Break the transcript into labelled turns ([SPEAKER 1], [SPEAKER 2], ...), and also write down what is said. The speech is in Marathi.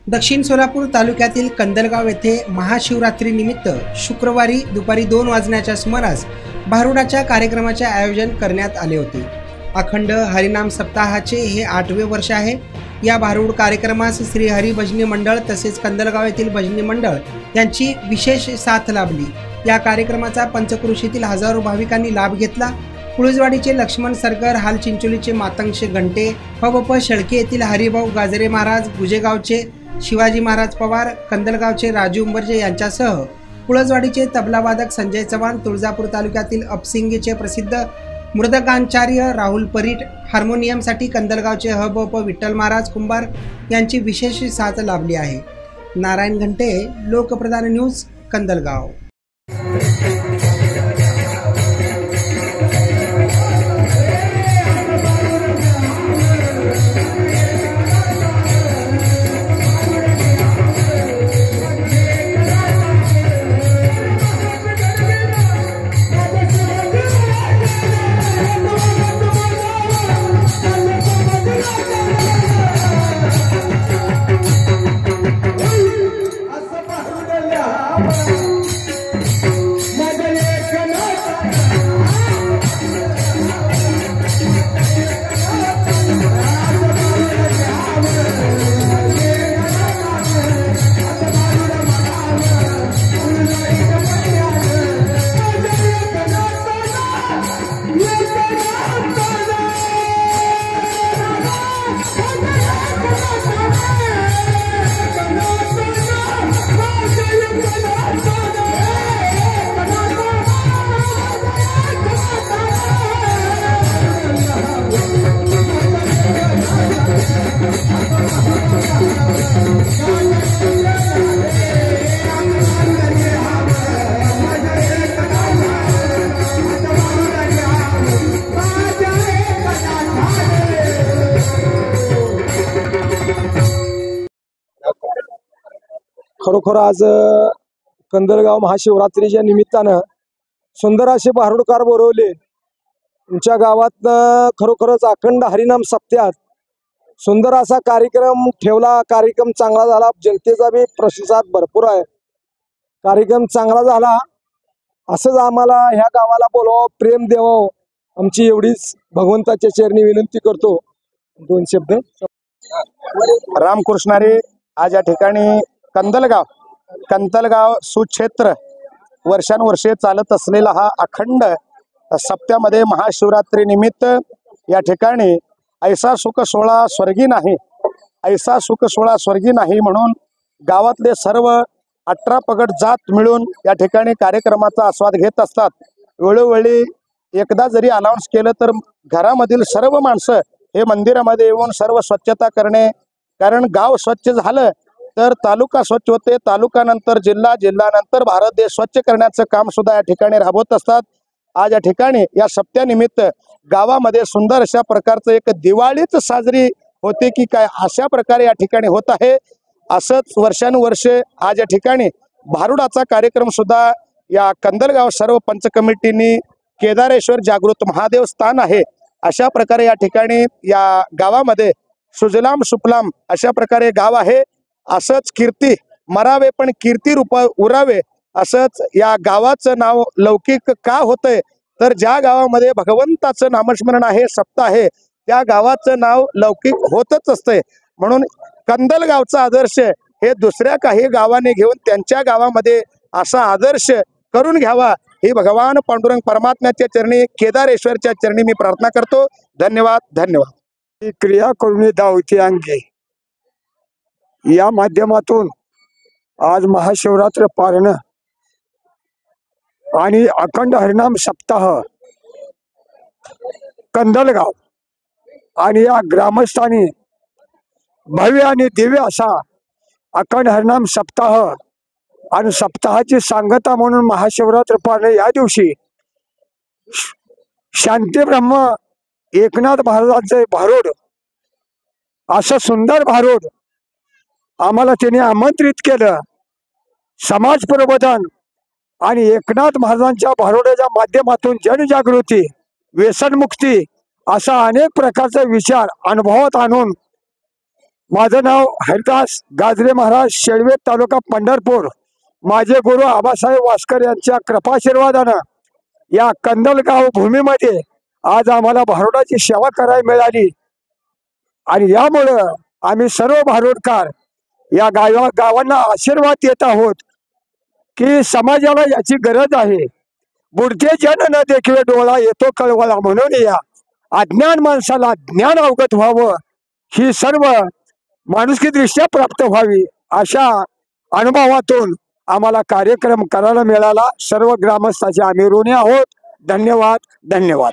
[SPEAKER 1] दक्षिण सोलापूर तालुक्यातील कंदलगाव येथे महाशिवरात्रीनिमित्त शुक्रवारी दुपारी 2 वाजण्याच्या सुमारास भारुडाच्या कार्यक्रमाचे आयोजन करण्यात आले होते। अखंड हरिनाम सप्ताहाचे हे 8वे वर्ष आहे। या भारुड कार्यक्रमास श्री हरी भजनी मंडळ तसेच कंदलगाव येथील भजनी मंडळ यांची विशेष साथ लाभली। या कार्यक्रमाचा पंचक्रोशीतील हजारो भाविकांनी लाभ घेतला। पुळजवाडीचे लक्ष्मण सरगर, हालचिंचोलीचे मातंगशे घंटे, पवप शेळके येथील हरिभाऊ गाजरे महाराज, गुजेगावचे शिवाजी महाराज पवार, कंदलगावचे राजू उंबरजे यांच्यासह पुळजवाडीचे तबलावादक संजय चव्हाण, तुळजापूर तालुक्यातील अपसिंगीचे प्रसिद्ध मृदंगाचार्य राहुल परीट, हार्मोनियमसाठी कंदलगावचे हबप विठ्ठल महाराज कुंभार यांची विशेष साथ लाभली आहे। नारायण घंटे, लोकप्रधान न्यूज, कंदलगाव।
[SPEAKER 2] खरोखर आज कंदलगाव महाशिवरात्रीच्या निमित्तानं सुंदर असे भारुडकार बोलवले। तुमच्या गावात खरोखरच अखंड हरिनाम सप्त्यात सुंदर असा कार्यक्रम ठेवला। कार्यक्रम चांगला झाला, जनतेचा बी प्रतिसाद भरपूर आहे। कार्यक्रम चांगला झाला, असंच आम्हाला ह्या गावाला बोलवावं, प्रेम द्यावं, आमची एवढीच भगवंताच्या चरणी विनंती करतो। 2 शब्द।
[SPEAKER 3] रामकृष्णारी आज या ठिकाणी कंदलगाव सुक्षेत्र वर्षानुवर्षे चालत असलेला हा अखंड सप्त्यामध्ये महाशिवरात्री निमित्त या ठिकाणी ऐसा सुख सोहळा स्वर्गी नाही, ऐसा सुख सोहळा स्वर्गी नाही म्हणून गावातले सर्व 18 पगड जात मिळून या ठिकाणी कार्यक्रमाचा आस्वाद घेत असतात। वेळोवेळी एकदा जरी अनाउन्स केलं तर घरामधील सर्व माणसं हे मंदिरामध्ये येऊन सर्व स्वच्छता करणे, कारण गाव स्वच्छ झालं तर तालुका स्वच्छ होते, तालुकानंतर जिल्हा, जिल्ह्यानंतर भारत देश स्वच्छ करण्याचं काम सुद्धा या ठिकाणी राबवत असतात। आज या ठिकाणी या सप्त्यानिमित्त गावामध्ये सुंदर अशा प्रकारचं एक दिवाळीच साजरी होते की काय अशा प्रकारे या ठिकाणी होत आहे। असंच वर्षानुवर्षे आज या ठिकाणी भारुडाचा कार्यक्रम सुद्धा या कंदलगाव सर्व पंच कमिटींनी केदारेश्वर जागृत महादेव स्थान आहे अशा प्रकारे या ठिकाणी या गावामध्ये सुजलाम सुफलाम अशा प्रकारे गाव आहे। असंच कीर्ती मरावे पण कीर्ती रूप उरावे, असंच या गावाचं नाव लौकिक का होतंय तर ज्या गावामध्ये भगवंताचं नामस्मरण आहे, सप्ताह आहे, त्या गावाचं नाव लौकिक होतच असते। म्हणून कंदलगावचा आदर्श हे दुसऱ्या काही गावाने घेऊन त्यांच्या गावामध्ये असा आदर्श करून घ्यावा ही भगवान पांडुरंग परमात्म्याच्या चरणी, केदारेश्वरच्या चरणी मी प्रार्थना करतो। धन्यवाद, धन्यवाद।
[SPEAKER 2] क्रिया करून दावती अंगे या माध्यमातून आज महाशिवरात्र पारण आणि अखंड हरिनाम सप्ताह कंदलगाव आणि या ग्रामस्थांनी भव्य आणि दिव्य असा अखंड हरिनाम सप्ताह आणि सप्ताहाची सांगता म्हणून महाशिवरात्र पारण या दिवशी शांती ब्रह्म एकनाथ महाराजांचे भारुड, असं सुंदर भारुड आम्हाला त्यांनी आमंत्रित केलं। समाज प्रबोधन आणि एकनाथ महाराजांच्या भारुडाच्या माध्यमातून जनजागृती, व्यसनमुक्ती असा अनेक प्रकारचे विचार अनुभवात आणून माझं नाव हरिदास गाजरे महाराज, शेळवे, तालुका पंढरपूर. माझे गुरु आबासाहेब वास्कर यांच्या कृपाशीर्वादानं या कंदलगाव भूमीमध्ये आज आम्हाला भारुडाची सेवा करायला मिळाली आणि यामुळं आम्ही सर्व भारुडकार या गावांना आशीर्वाद देत आहोत की समाजाला याची गरज आहे. बुडते जन न देखवे डोळा येतो कळवळा, म्हणून या अज्ञान माणसाला ज्ञान अवगत व्हावं, ही सर्व माणुसकी दृष्ट्या प्राप्त व्हावी, अशा अनुभवातून आम्हाला कार्यक्रम करायला मिळाला. सर्व ग्रामस्थांचे आम्ही ऋणी आहोत. धन्यवाद. धन्यवाद.